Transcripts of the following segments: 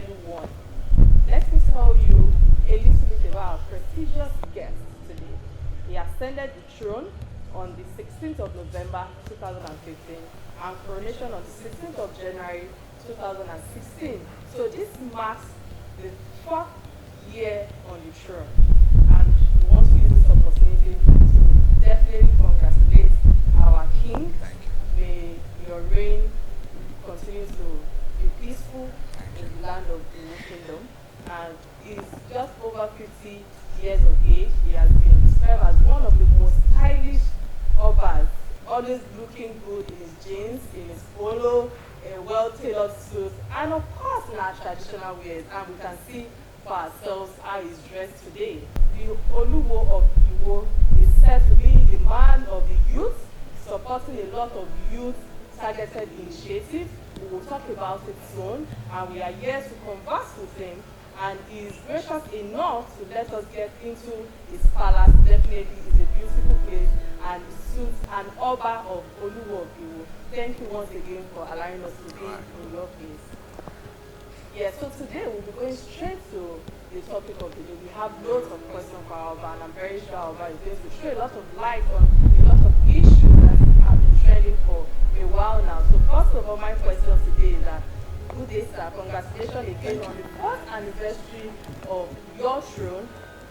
Telu 1. Let me tell you a little bit about our prestigious guest today. He ascended the throne on the 16th of November 2015 and coronation on the 16th of January 2016. So this marks the 4th year on the throne. And we want to use this opportunity to definitely congratulate our king. Thank you. May your reign continue to be peaceful in the land of the Iwo Kingdom. And he's just over 50 years of age. He has been described as one of the most stylish obas, always looking good in his jeans, in his polo, a well-tailored suit, and of course in our traditional wears. And we can see for ourselves how he's dressed today. The Oluwo of Iwo is said to be the man of the youth, supporting a lot of youth targeted initiatives. We will talk about it soon, and we are here to converse with him. And he is gracious enough to let us get into his palace. Definitely is a beautiful place, and it suits an Oba of Oluwo of Iwo. Thank you once again for allowing us to be in your place. Yeah, so today we'll be going straight to the topic of the day. We have loads of questions for our Oba, and I'm very sure our Oba is going to throw a lot of light on a lot of issues that have been trending for a while now. So first of all, my question today is that, good day, sir. Congratulations again on the 4th anniversary of your throne.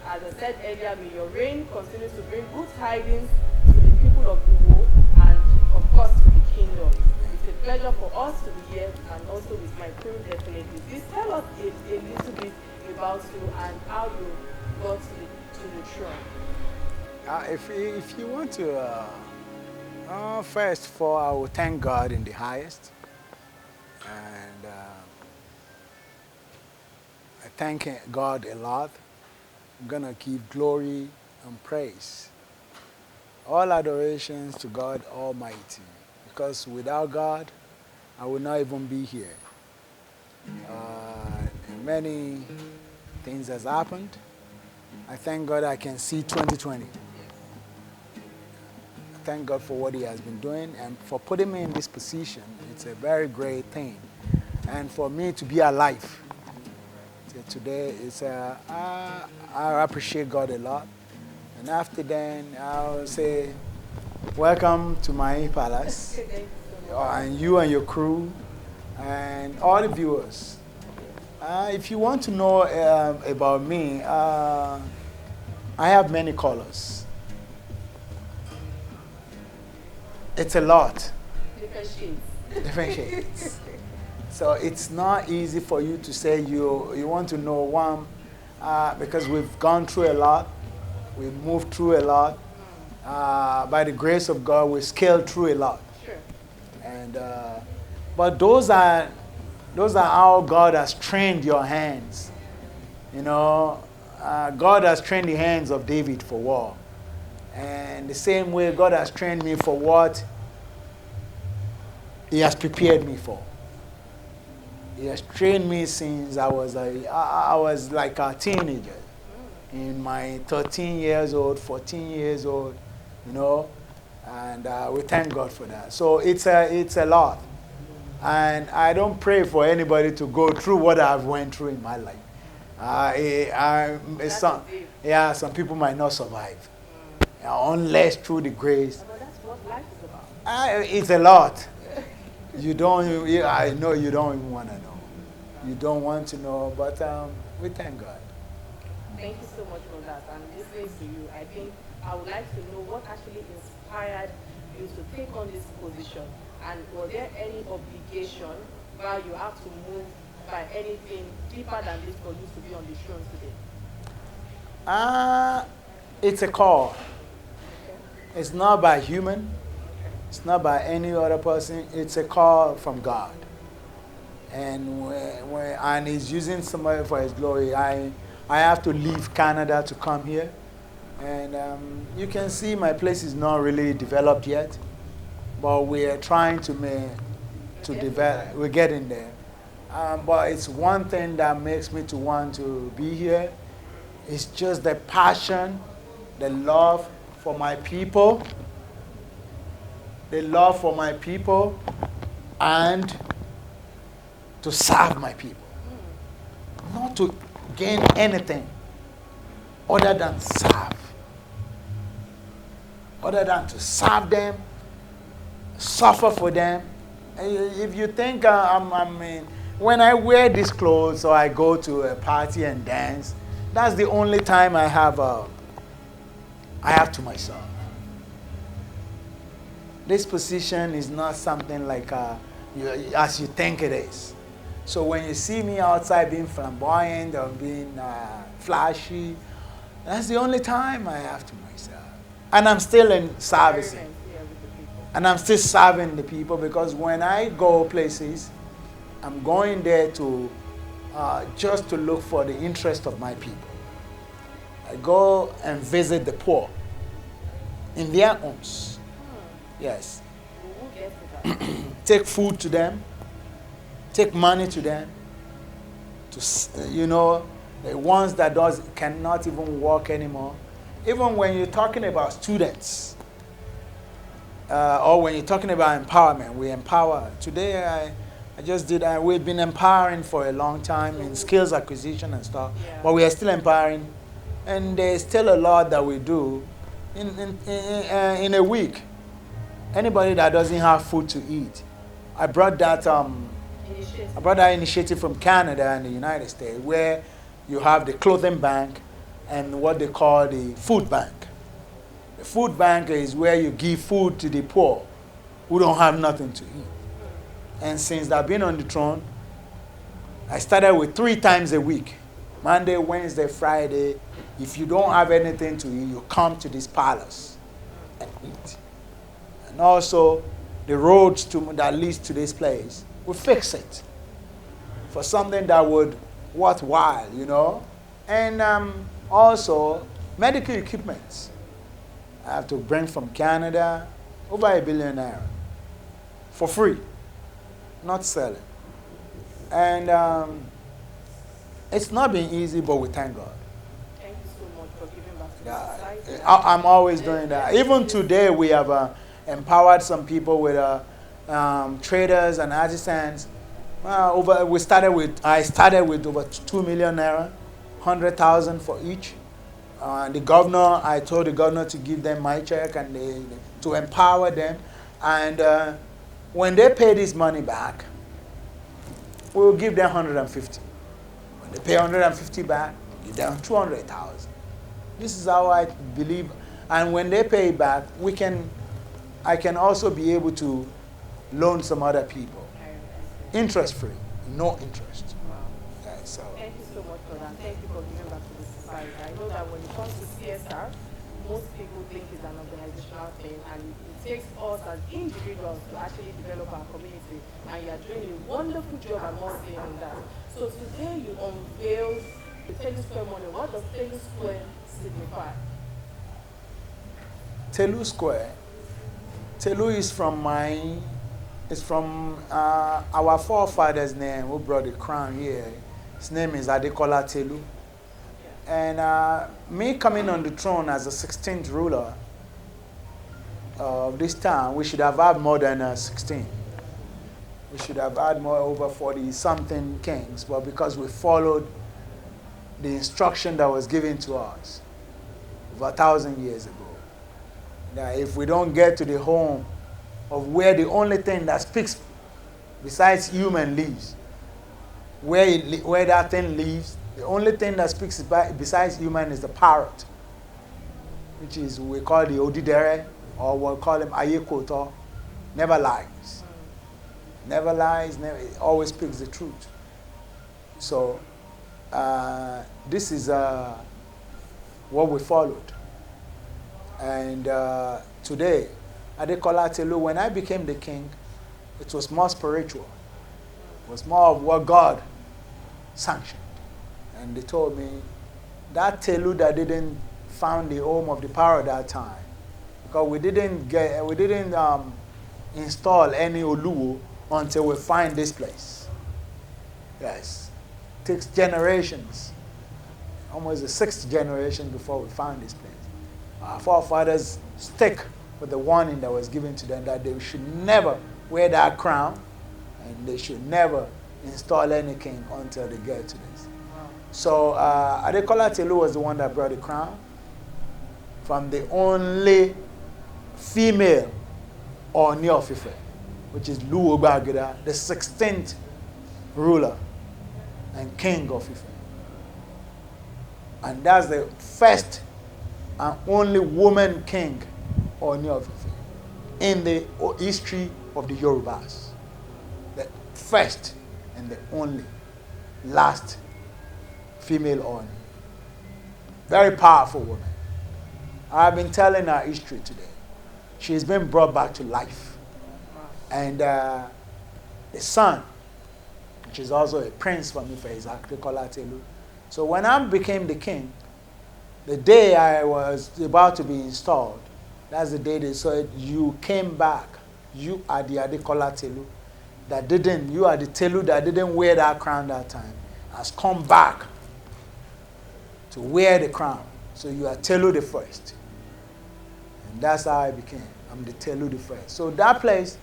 As I said earlier, may your reign continue to bring good tidings to the people of Iwo and, of course, to the kingdom. It's a pleasure for us to be here and also with my crew, definitely. Please tell us a little bit about you and how you got to the throne. If you want to, first of all, I will thank God in the highest. And I thank God a lot. I'm going to give glory and praise. All adorations to God Almighty. Because without God, I would not even be here. Many things has happened. I thank God I can see 2020. Thank God for what He has been doing and for putting me in this position. It's a very great thing. And for me to be alive today, I appreciate God a lot. And after then, I'll say, welcome to my palace. And you and your crew and all the viewers. If you want to know about me, I have many colors. It's a lot. Different shades. Different shades. So it's not easy for you to say you want to know one because we've gone through a lot. We've moved through a lot. By the grace of God, we scaled through a lot. Sure. And but those are how God has trained your hands. You know, God has trained the hands of David for war. And the same way God has trained me for what He has prepared me for. He has trained me since I was like a teenager. In my 13 years old, 14 years old, you know. And we thank God for that. So it's a lot. And I don't pray for anybody to go through what I've went through in my life. Some people might not survive. Unless through the grace. But that's what life is about. It's a lot. I know you don't even want to know. You don't want to know, but we thank God. Thank you so much for that. And listening to you, I think I would like to know what actually inspired you to take on this position. And were there any obligation where you have to move by anything deeper than this for you to be on the throne today? It's a call. It's not by human. It's not by any other person. It's a call from God. And He's using somebody for His glory. I have to leave Canada to come here. And you can see my place is not really developed yet. But we are trying to develop. We're getting there. But it's one thing that makes me to want to be here. It's just the passion, the love for my people, and to serve my people. not to gain anything other than serve. Other than to serve them, suffer for them. If you think when I wear these clothes or I go to a party and dance, that's the only time I have to myself. This position is not something like as you think it is. So when you see me outside being flamboyant or being flashy, that's the only time I have to myself. And I'm still in servicing. And I'm still serving the people, because when I go places, I'm going there to just to look for the interest of my people. I go and visit the poor in their homes. Yes. Take food to them. Take money to them. The ones that cannot even walk anymore. Even when you're talking about students, or when you're talking about empowerment, we empower. Today, we've been empowering for a long time in skills acquisition and stuff, but we are still empowering, and there's still a lot that we do in a week. Anybody that doesn't have food to eat, I brought that initiative from Canada and the United States, where you have the clothing bank and what they call the food bank. The food bank is where you give food to the poor who don't have nothing to eat. And since I've been on the throne, I started with 3 times a week. Monday, Wednesday, Friday. If you don't have anything to eat, you come to this palace and eat. And also, the roads that leads to this place, we fix it for something that would worthwhile, And also, medical equipment. I have to bring from Canada over £1 billion for free, not selling. And it's not been easy, but we thank God. Thank you so much for giving back to the society. I'm always doing that. Even today, we have empowered some people with traders and artisans. I started with over 2 million naira, 100,000 for each. I told the governor to give them my check and to empower them. And when they pay this money back, we will give them 150. When they pay 150 back, we give them 200,000. This is how I believe. And when they pay back, I can also be able to loan some other people. Interest-free, no interest. Wow. Okay, so. Thank you so much for that. Thank you for giving back to the society. I know that when it comes to CSR, most people think it's an organizational thing, and it takes us as individuals to actually develop our community. And you are doing a wonderful job, I must say, on that. So today you unveiled the Telu Square model. What does Telu Square signify? Telu Square. Telu is from our forefather's name who brought the crown here. His name is Adekola Telu. And me coming on the throne as the 16th ruler of this town, we should have had more than 16. We should have had over 40-something kings, but because we followed the instruction that was given to us over 1,000 years ago, that if we don't get to the home of where the only thing that speaks besides human lives, where that thing lives, the only thing that speaks besides human is the parrot, which is we call the Odidere, or we'll call him Ayekoto, never lies. Never lies, it always speaks the truth. So this is what we followed. And today, Adekola Telu, when I became the king, it was more spiritual. It was more of what God sanctioned. And they told me that Telu that didn't found the home of the power at that time, because we didn't install any Oluwo until we find this place. Yes, it takes generations, almost the 6th generation before we found this place. Our forefathers stick with the warning that was given to them that they should never wear that crown and they should never install any king until they get to this. So Adekola Telu was the one that brought the crown from the only female Oni of Ife, which is Oluwo of Iwo, the 16th ruler and king of Ife. And that's the first and only woman king Oni of Ife in the history of the Yorubas. The first and the only last female Oni. Very powerful woman. I've been telling her history today. She's been brought back to life. And the son, which is also a prince for me, for his Adekola Telu. So when I became the king, the day I was about to be installed, that's the day they said, you came back. You are the Adekola Telu that didn't, you are the Telu that didn't wear that crown that time, has come back to wear the crown. So you are Telu the first. And that's how I became. I'm the Telu the first. So that place,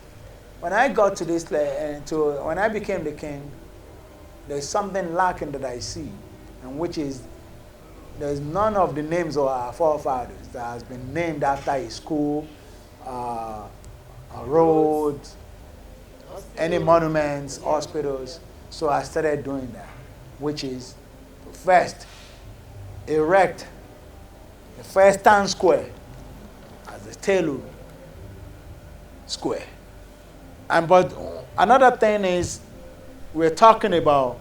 when I got to this place, and when I became the king, there's something lacking that I see, and which is there's none of the names of our forefathers that has been named after a school, a road, any monuments, hospitals. So I started doing that, which is to first erect the first town square as the Telu square. But another thing is we're talking about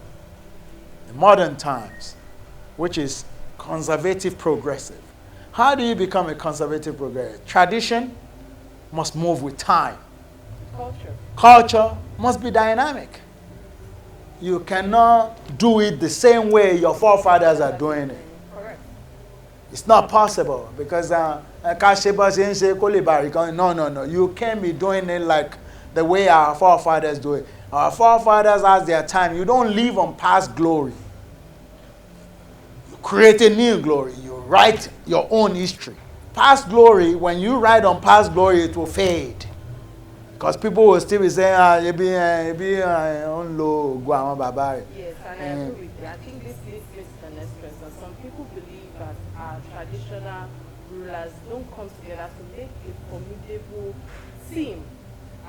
the modern times, which is conservative progressive. How do you become a conservative progressive? Tradition must move with time. Culture must be dynamic. You cannot do it the same way your forefathers are doing it. It's not possible because no. You can't be doing it like the way our forefathers do it. Our forefathers has their time. You don't live on past glory. You create a new glory. You write your own history. Past glory, when you write on past glory, it will fade. Because people will still be saying, on low, go on, bye. Yes, and I agree with you. I think this leads to the next question. Some people believe that our traditional rulers don't come together to make a formidable team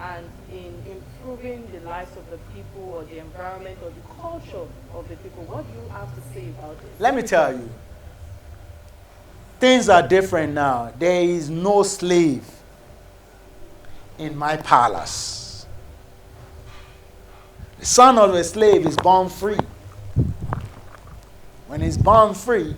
and in improving the lives of the people or the environment or the culture of the people. What do you have to say about this? Let me tell you. Things are different now. There is no slave in my palace. The son of a slave is born free. When he's born free,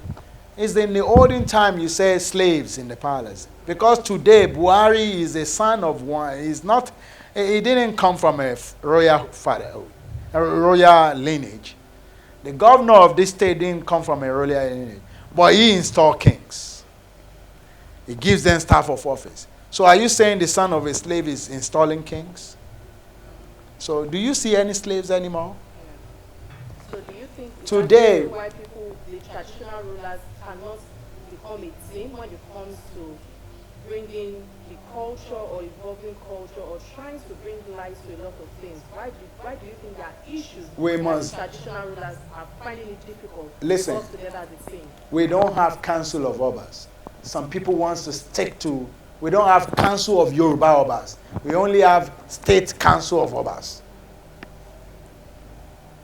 it's in the olden time you say slaves in the palace. Because today Buhari is a son of one. He's not. He didn't come from a royal father, a royal lineage. The governor of this state didn't come from a royal lineage, but he installed kings. He gives them staff of office. So are you saying the son of a slave is installing kings? So do you see any slaves anymore? So do you think today why people, the traditional rulers, cannot become a team when it comes to bringing the culture or evolving culture or trying to bring light to a lot of things? Why do you think there are issues that traditional rulers are finding it difficult to work together as a team? We don't have council of obas. Some people want to stick to. We don't have council of Yoruba obas. We only have state council of obas.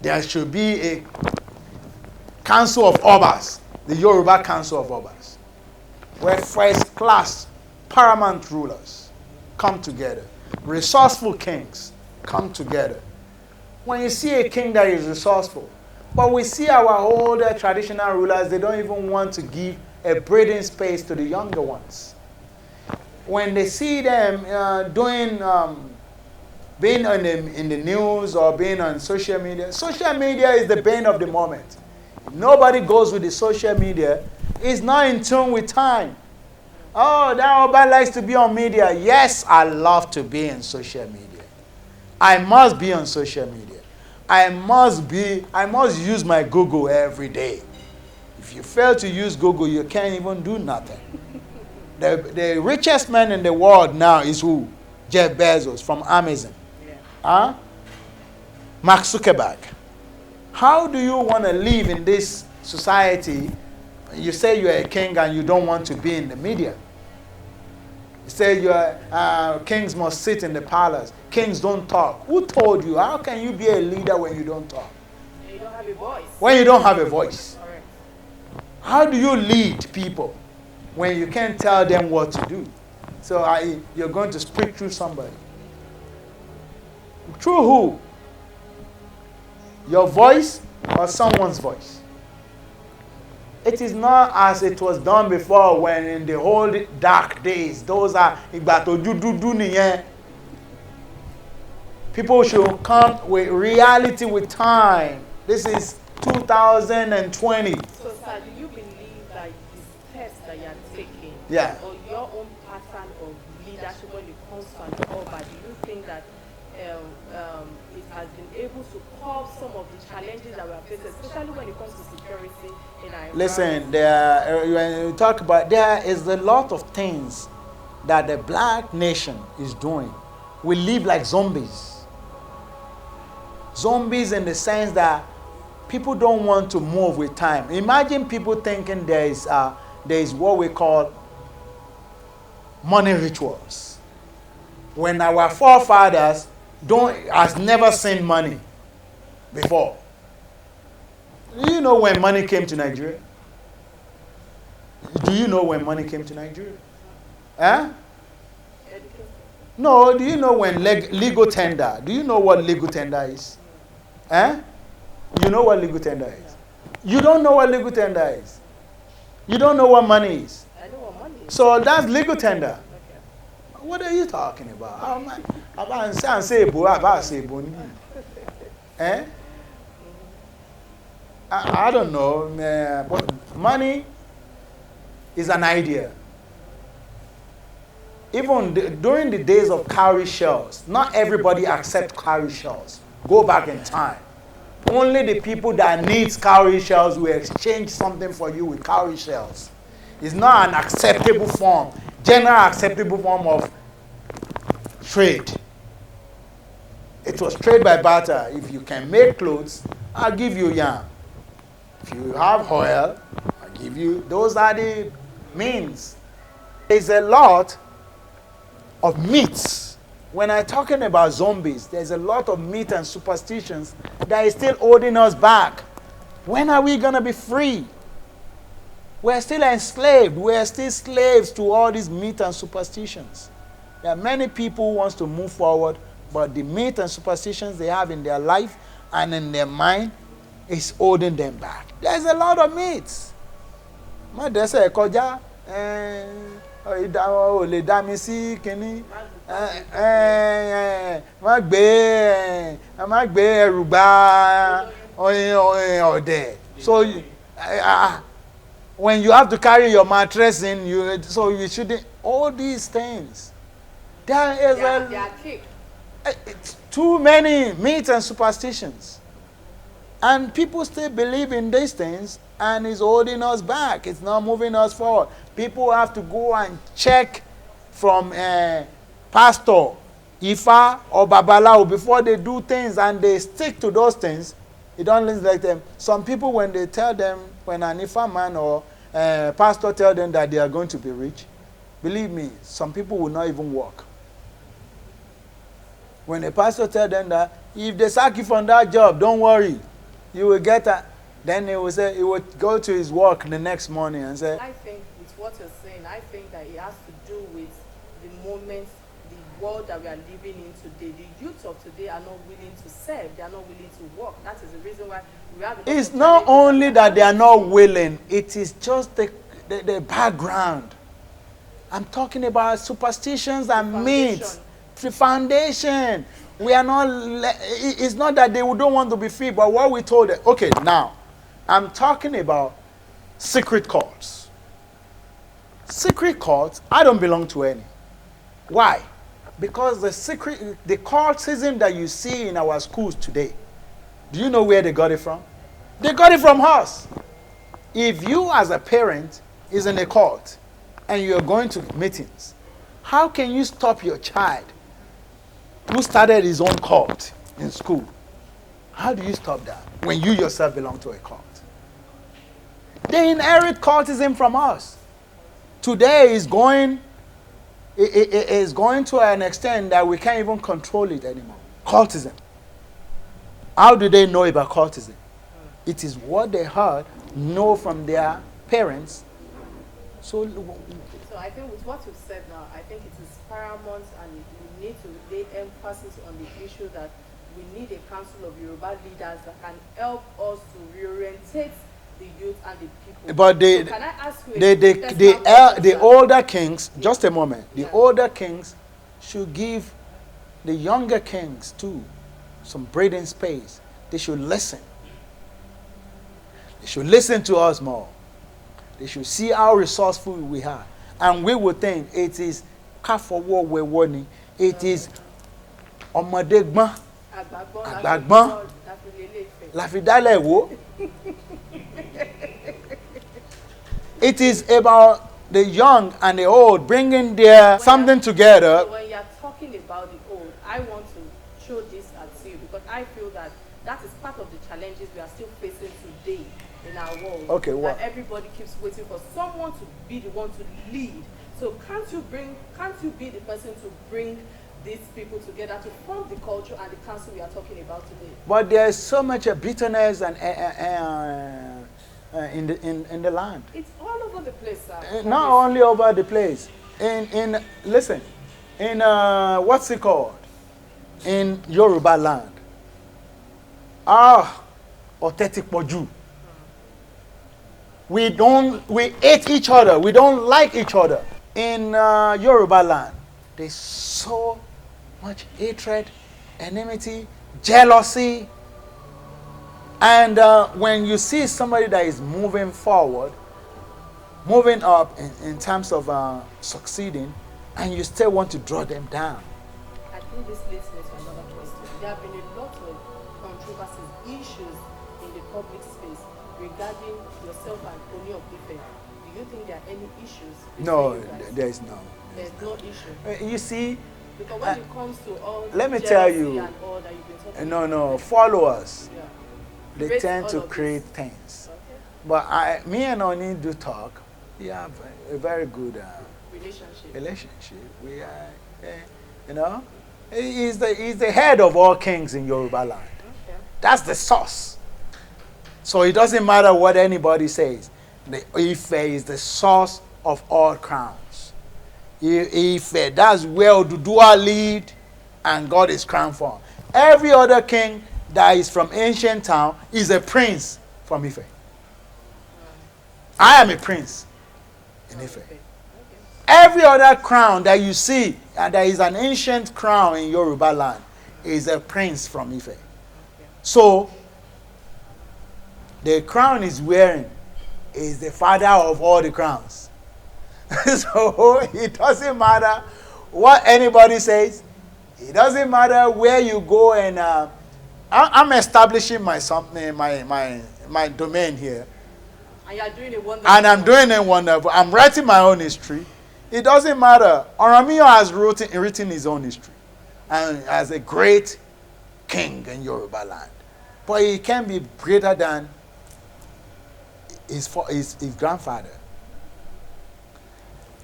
There should be a council of obas, the Yoruba council of obas, where first class paramount rulers come together, resourceful kings come together. When you see a king that is resourceful, but we see our older traditional rulers, they don't even want to give a breathing space to the younger ones. When they see them being in the news or being on social media is the bane of the moment. Nobody goes with the social media. It's not in tune with time. Oh, that Oba likes to be on media. Yes, I love to be in social media. I must be on social media. I must use my Google every day. If you fail to use Google, you can't even do nothing. The richest man in the world now is who? Jeff Bezos from Amazon. Mark Zuckerberg. How do you want to live in this society, you say you're a king and you don't want to be in the media. You say kings must sit in the palace. Kings don't talk. Who told you? How can you be a leader when you don't talk? You don't have a voice. When you don't have a voice. Correct. How do you lead people when you can't tell them what to do? So you're going to speak through somebody. Through who? Your voice or someone's voice? It is not as it was done before when in the old dark days. Those are people should come with reality with time. This is 2020. So, sir, do you believe that the steps that you are taking, Yeah. or your own pattern of leadership when it comes to an order, do you think that it has been able to curb some of the challenges that we are facing, especially when it comes to security in our Listen, when you talk about, there is a lot of things that the black nation is doing. We live like zombies. Zombies in the sense that people don't want to move with time. Imagine people thinking there is what we call money rituals. When our forefathers has never seen money before. Do you know when money came to Nigeria? Do you know when money came to Nigeria? Huh? No, do you know when legal tender? Do you know what legal tender is? Eh? You know what legal tender is? You don't know what legal tender is. You don't know what money is. I know what money is. So that's legal tender. Okay. What are you talking about? Eh? I don't know. But money is an idea. Even during the days of cowrie shells, not everybody accepts cowrie shells. Go back in time. Only the people that need cowrie shells will exchange something for you with cowrie shells. It's not an acceptable form, general acceptable form of trade. It was trade by barter. If you can make clothes, I'll give you yam. If you have oil, I'll give you. Those are the means. There's a lot of myths. When I'm talking about zombies, there's a lot of myth and superstitions that is still holding us back. When are we going to be free? We're still enslaved. We're still slaves to all these myths and superstitions. There are many people who want to move forward, but the myths and superstitions they have in their life and in their mind is holding them back. There's a lot of myths. Ò lè dá mi sí kínní má gbé ẹrù gba ọ̀dẹ̀. So when you have to carry your mattress in, so you shouldn't. All these things. There is too many myths and superstitions. And people still believe in these things, and it's holding us back. It's not moving us forward. People have to go and check from pastor, Ifa, or Babalawo before they do things, and they stick to those things. It don't look like them. Some people, when they tell them, when an Ifa man or pastor tell them that they are going to be rich, believe me, some people will not even work. When a pastor tell them that if they sack you from that job, don't worry, you will get a. Then he will say he would go to his work the next morning and say. I think with what you're saying, I think that it has to do with the moment, the world that we are living in today. The youth of today are not willing to serve. They are not willing to work. That is the reason why we have. It's not only that they are not willing. It is just the background. I'm talking about superstitions and myths. The foundation. We are not. It's not that they don't want to be free, but what we told them. Okay, now, I'm talking about secret cults. Secret cults. I don't belong to any. Why? Because the cultism that you see in our schools today. Do you know where they got it from? They got it from us. If you, as a parent, is in a cult, and you're going to meetings, how can you stop your child who started his own cult in school? How do you stop that when you yourself belong to a cult? They inherit cultism from us. Today is going, it is going to an extent that we can't even control it anymore. Cultism. How do they know about cultism? It is what they heard, know from their parents. So I think with what you've said now, I think it is paramount, and we need to lay emphasis on the issue that we need a council of Yoruba leaders that can help us to reorientate the youth and the people. But so can I ask you the older kings, just a moment, the older kings should give the younger kings too some breathing space. They should listen. They should listen to us more. They should see how resourceful we are. And we would think it is kafowo wewoni. It is omodegbon agbagbon lafidale wo. It is about the young and the old bringing their something together. So when you're talking about the old, I want to show this at you because I feel that that is part of the challenges we are still facing today in our world. Okay, that everybody keeps waiting for someone to be the one to lead. So can't you be the person to bring these people together to form the culture and the council we are talking about today? But there is so much bitterness and in the land. It's all over the place, sir. Not only over the place. Listen, in what's it called? In Yoruba land. Authentic Poju. We hate each other. We don't like each other. In Yoruba land, there's so much hatred, enmity, jealousy. And when you see somebody that is moving forward, moving up in terms of succeeding, and you still want to draw them down. I think this leads me to another question. There have been a lot of controversies, issues in the public space regarding yourself and Oni of Ife. Do you think there are any issues? No, there's no. There's no issue. You see, because when it comes to all let me tell you, and all that you've been talking no, followers, they Raise tend to all of create this. things. Okay. But me and Oni do talk. We have a very good relationship. We are, you know, he's the head of all kings in Yoruba land. Okay. That's the source. So it doesn't matter what anybody says. The Ife is the source of all crowns. Ife, that's where Oduduwa lead and God is crowned from. Every other king that is from ancient town is a prince from Ife. I am a prince in Ife. Okay. Every other crown that you see, and there is an ancient crown in Yoruba land, is a prince from Ife. Okay. So, the crown he's wearing is the father of all the crowns. So, it doesn't matter what anybody says. It doesn't matter where you go and I'm establishing my domain here. And you're doing a wonderful And I'm doing it wonderful. I'm writing my own history. It doesn't matter. Oromio has written his own history. And as a great king in Yoruba land. But he can be greater than his grandfather.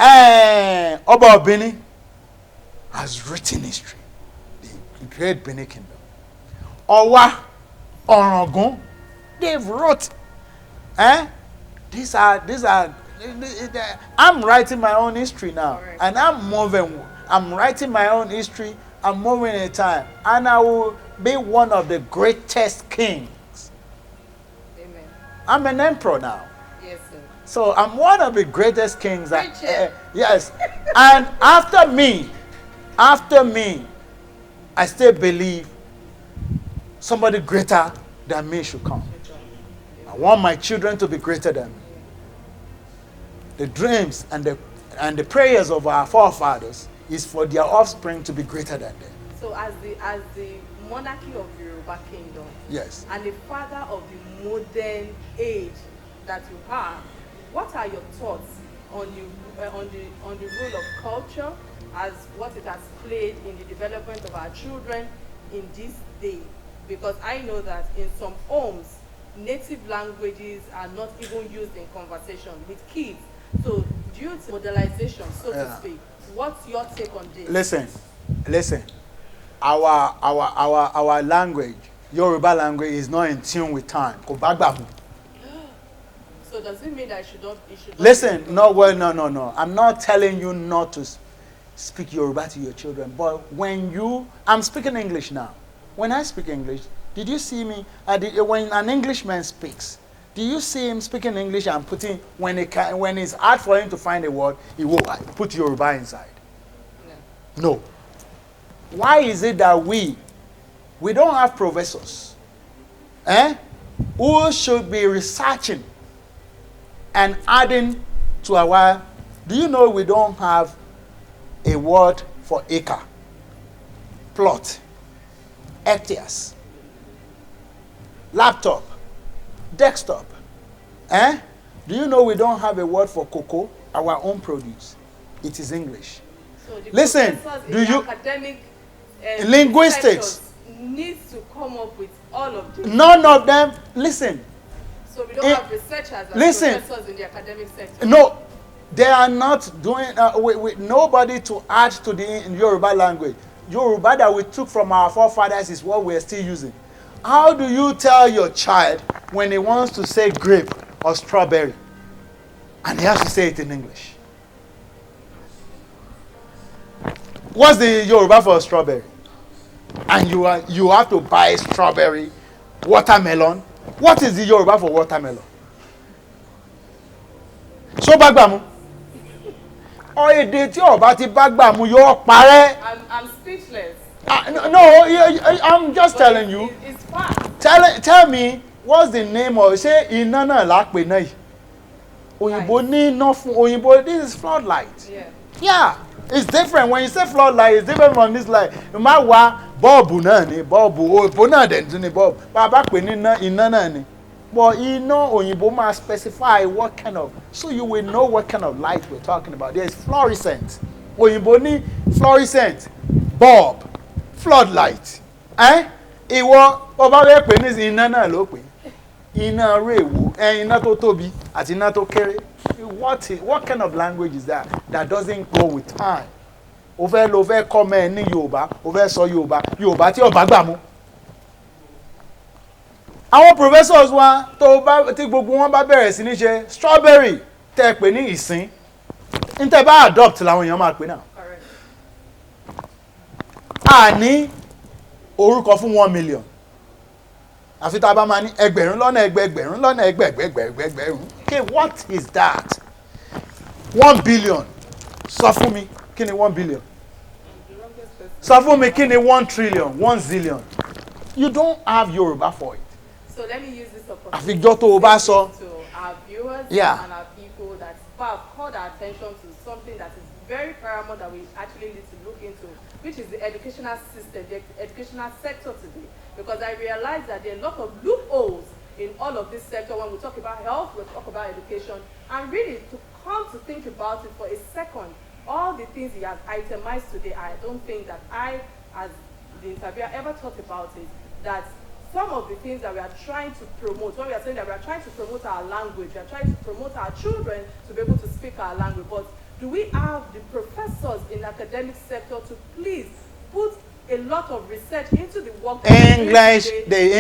And Oba Obini has written history. The great Benin Kingdom. Owa, Orangun, they've wrote. These are. I'm writing my own history now, Correct. and I'm writing my own history. I'm moving in time, and I will be one of the greatest kings. Amen. I'm an emperor now, Yes, sir. so I'm one of the greatest kings. Preacher. Yes, and after me, I still believe somebody greater than me should come. I want my children to be greater than me. The dreams and the prayers of our forefathers is for their offspring to be greater than them. So as the monarchy of the Yoruba kingdom, Yes. and the father of the modern age that you are, what are your thoughts on the role of culture as what it has played in the development of our children in this day? Because I know that in some homes native languages are not even used in conversation with kids. So due to modernization, so to speak, what's your take on this? Listen. Our language, Yoruba language, is not in tune with time. Kò bá gbà mu. So does it mean that it should not Listen, no. I'm not telling you not to speak Yoruba to your children, but I'm speaking English now. When I speak English, did you see me? When an Englishman speaks, do you see him speaking English and putting, when it's hard for him to find a word, he will put Yoruba inside? No. Why is it that we don't have professors who should be researching and adding to our... Do you know we don't have a word for acre, plot, hectares, laptop, desktop? Do you know we don't have a word for cocoa, our own produce? It is English. So listen, do you... academic linguistics needs to come up with all of this. None of them. Listen. So we don't have researchers and professors in the academic sector. No, they are not doing with nobody to add to the Yoruba language. Yoruba that we took from our forefathers is what we are still using. How do you tell your child when he wants to say grape or strawberry, and he has to say it in English? What's the Yoruba for strawberry? And you have to buy strawberry, watermelon. What is the Yoruba for watermelon? So bagbamu. Or èdè tí ó bá ti bagbamu yóò parẹ́. I'm speechless. I'm just telling you. It's fact. Tell me, what's the name of... Ṣé iná náà la pè náà yìí? Òyìnbó ní iná fún òyìnbó. This is floodlight. Yeah. It's different. When you say floodlight, it's different from this light. No matter what, bulb náà ni, bulb, òyìnbó náà dẹ̀ tún ni bulb. Bàbá pè ní iná náà ni. But iná òyìnbó máa specify what kind of... So you will know what kind of light we're talking about. There's fluorescent. Òyìnbó ní fluorescent, bulb, floodlight. Ìwọ ọba bẹ́ẹ̀ pè ní iná náà ló pè. Iná rèwò, iná tó tóbi àti iná tó kéré. What kind of language is that doesn't go with time? O fẹ́ kọ́ mẹ́ ní Yorùbá, o fẹ́ sọ Yorùbá tí ó bá gbà mú. Àwọn professors wa tí gbogbo wọn bá bẹ̀rẹ̀ sí ní ṣe strawberry tẹ́ pè ní ìsín, ń tẹ́ bá adopt làwọn èèyàn máa pè náà. A ní orúkọ fún 1 million. Àfi tá a bá máa ní ẹgbẹ̀rún lọ́nà ẹgbẹ̀rún lọ́nà ẹgbẹ̀rún. Okay, what is that? 1 billion. Sọ fún mi, kí ni 1 billion? Sọ fún mi, kí ni 1 trillion, 1 zillion? You don't have Yoruba for it. So let me use this opportunity Àfijọ́ tó o bá sọ. To our viewers and our people that have called our attention to something that is very paramount that we actually need to look into, which is the educational system, the educational sector today. Because I realize that there are a lot of loopholes in all of this sector. When we talk about health, we talk about education, and really to come to think about it for a second, all the things he has itemized today, I don't think that I, as the interviewer, ever thought about it, that some of the things that we are trying to promote, when we are saying that we are trying to promote our language, we are trying to promote our children to be able to speak our language, but do we have the professors in the academic sector to please put a lot of research into the work the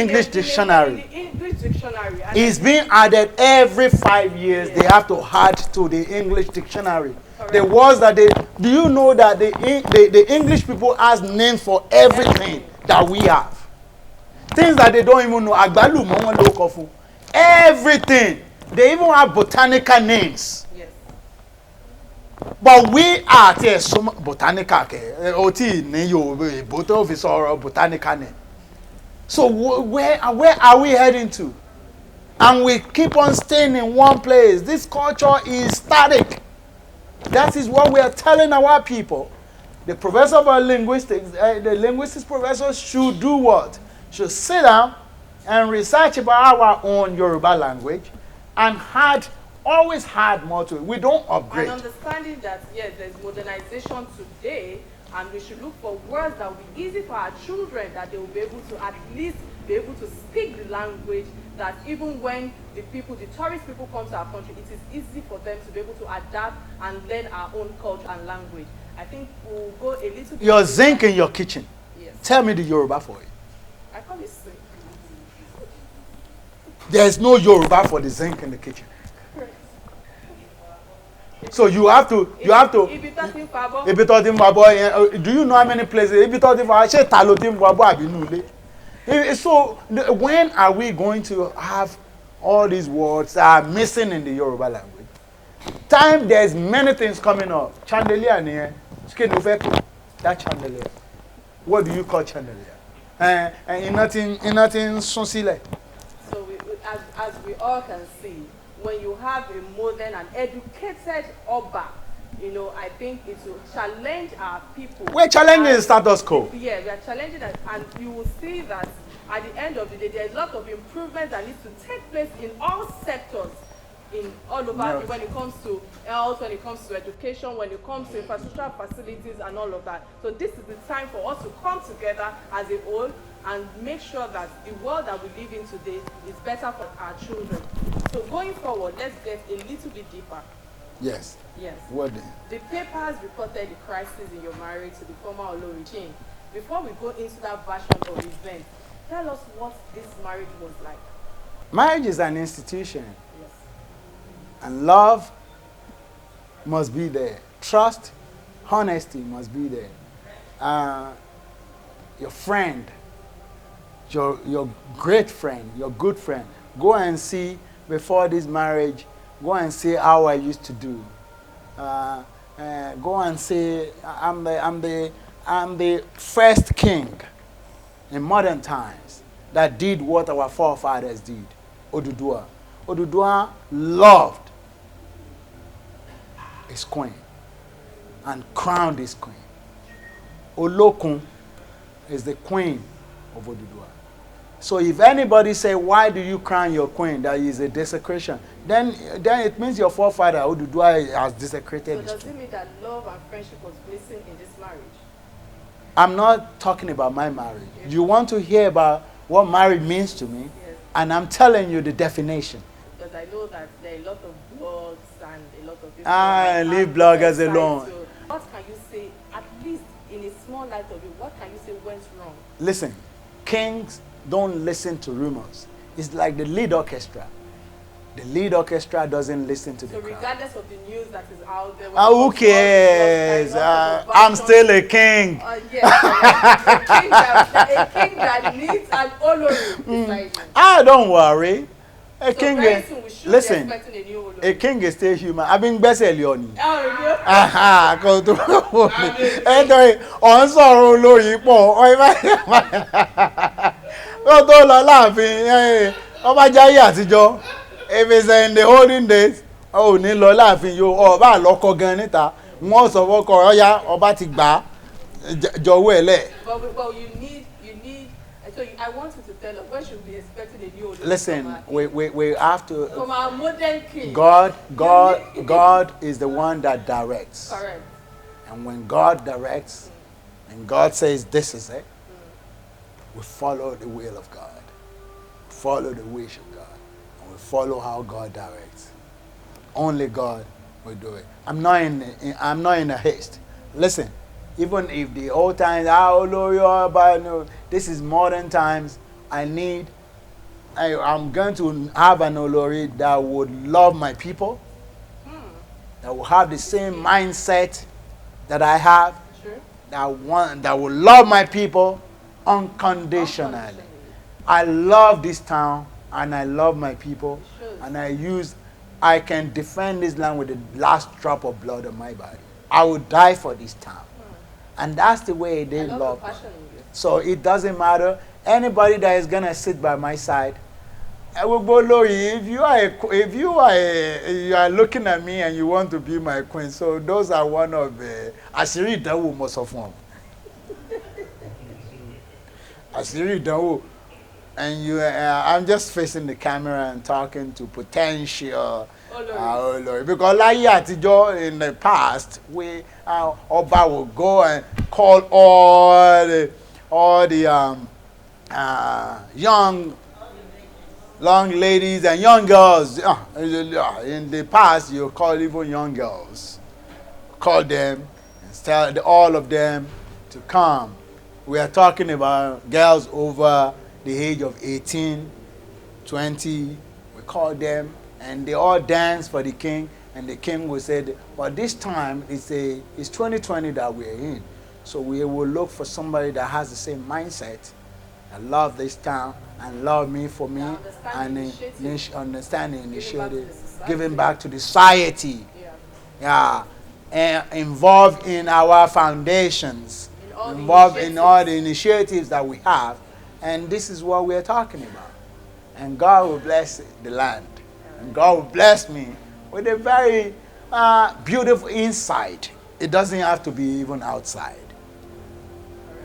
English dictionary. The English dictionary. It's being added every 5 years. They have to add to the English dictionary. Correct. The words that do you know that the English people has names for everything that we have? Things that they don't even know. Agbalumo wọn ló kọ fún. Everything. They even have botanical names. Yes. But we are some botanical oti ni Yoruba boto fi sọ̀rọ̀ botanical name. So where are we heading to? And we keep on staying in one place. This culture is static. That is what we are telling our people. The professor of linguistics, the linguistics professor should do what? Should sit down and research about our own Yoruba language and always had more to it. We don't upgrade. And understanding that, yes, there's modernization today, and we should look for words that will be easy for our children, that they will be able to at least be able to speak the language that even when the tourist people come to our country, it is easy for them to be able to adapt and learn our own culture and language. I think we'll go a little bit. Your zinc in your kitchen. Yes. Tell me the Yoruba for it. I call it zinc. There's no Yoruba for the zinc in the kitchen. So you have to. Do you know how many places? So when are we going to have all these words that are missing in the Yoruba language? There's many things coming up. Chandelier near. That chandelier. What do you call chandelier? And nothing sunsile. So as we all can see, when you have a modern and educated Oba, I think it will challenge our people. We're challenging the status quo. Yeah, we are challenging that, and you will see that at the end of the day, there is a lot of improvement that needs to take place in all sectors, all over, No. when it comes to health, when it comes to education, when it comes to infrastructural facilities and all of that. So this is the time for us to come together as a whole and make sure that the world that we live in today is better for our children. So going forward, let's get a little bit deeper. Yes. Yes. What then? The papers reported the crisis in your marriage to the former Olori. Before we go into that version of events, tell us what this marriage was like. Marriage is an institution. Yes. And love must be there. Trust, honesty must be there. Your friend, your great friend, your good friend, go and see before this marriage. Go and see how I used to do. Go and say I'm the first king in modern times that did what our forefathers did. Oduduwa. Oduduwa loved his queen and crowned his queen. Olokun is the queen of Oduduwa. So if anybody say, why do you crown your queen? That is a desecration. Then it means your forefather Oduduwa has desecrated. So does it mean that love and friendship was missing in this marriage? I'm not talking about my marriage. Yes. You want to hear about what marriage means to me? Yes. And I'm telling you the definition. Because I know that there are a lot of blogs and a lot of people. Leave bloggers alone. So what can you say, at least in a small light of it, what can you say went wrong? Listen, kings don't listen to rumors. It's like the lead orchestra. The lead orchestra doesn't listen to the crowd. So regardless of the news that is out there, who cares? I'm still a king. Yes, a king that needs an Olori. Don't worry. A king very soon we should be expecting a new Olori. A king is still human. I've been blessed Leonie. If it's in the olden days, ní lọ láàfin yo ọba lọ́kọ gan níta wọ́n sọ fọ́kọ ọ̀yá ọba ti gbà jọ̀wọ́ ẹ̀ lẹ̀. But you need. So I want you to tell us when should we be expecting a new Olori? Listen, we have to. From our modern king. God is the one that directs. Correct. And when God directs, and God says this is it, we follow the will of God, follow the wish of God. Follow how God directs. Only God will do it. I'm not in a haste. Listen, even if the old times, this is modern times. I'm going to have an Olori that would love my people, that will have the same mindset that I have, sure. that will love my people unconditionally. I love this town. And I love my people, and I can defend this land with the last drop of blood on my body. I will die for this town. And that's the way they love me. So it doesn't matter. Anybody that is going to sit by my side, I will go, Lori, if you are looking at me and you want to be my queen, so those are one of the Ashiri Dawu most of them. Ashiri Dawu. And I'm just facing the camera and talking to potential Olori. Because láyé àtijọ́ in the past, Oba will go and call all the young long ladies and young girls. In the past, you call even young girls. Call them and tell all of them to come. We are talking about girls over the age of 18, 20. We call them and they all dance for the king. And the king will say, but this time it's 2020 that we're in. So we will look for somebody that has the same mindset. I love this town and love me for me and understanding initiative, giving back to the society. Yeah, and involved in our foundations, involved in all the initiatives that we have, and this is what we are talking about. And God will bless the land, and God will bless me with a very beautiful inside. It doesn't have to be even outside.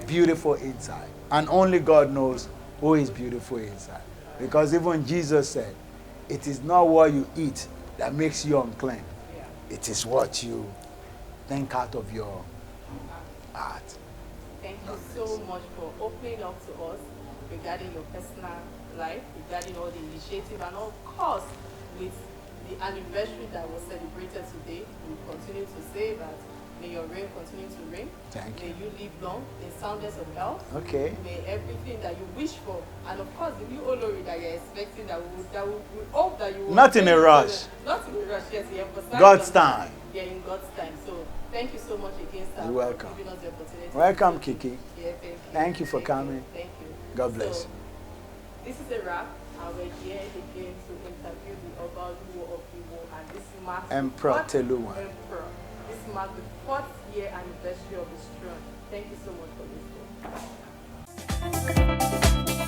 Beautiful inside. And only God knows who is beautiful inside. Because even Jesus said, it is not what you eat that makes you unclean. It is what you think out of your heart. Thank you so much for opening up to us regarding your personal life, regarding all the initiative, and of course, with the anniversary that was celebrated today. We continue to say that may your reign continue to reign. Thank you. May you live long in soundness of health. Okay. May everything that you wish for, and of course the new Olori that you're expecting, we hope that you will. Not in a rush. Not in a rush, yes. God's time. Yeah, in God's time. So thank you so much again, sir. You're welcome. For giving us the opportunity. Welcome, Kiki. Yeah, thank you. Thank you for coming. Thank you. God bless So, this is a wrap, and we're here again to interview the Oluwo of Iwo, and this marks Emperor Telu. Emperor. This marks the 4th year anniversary of his throne. Thank you so much for listening.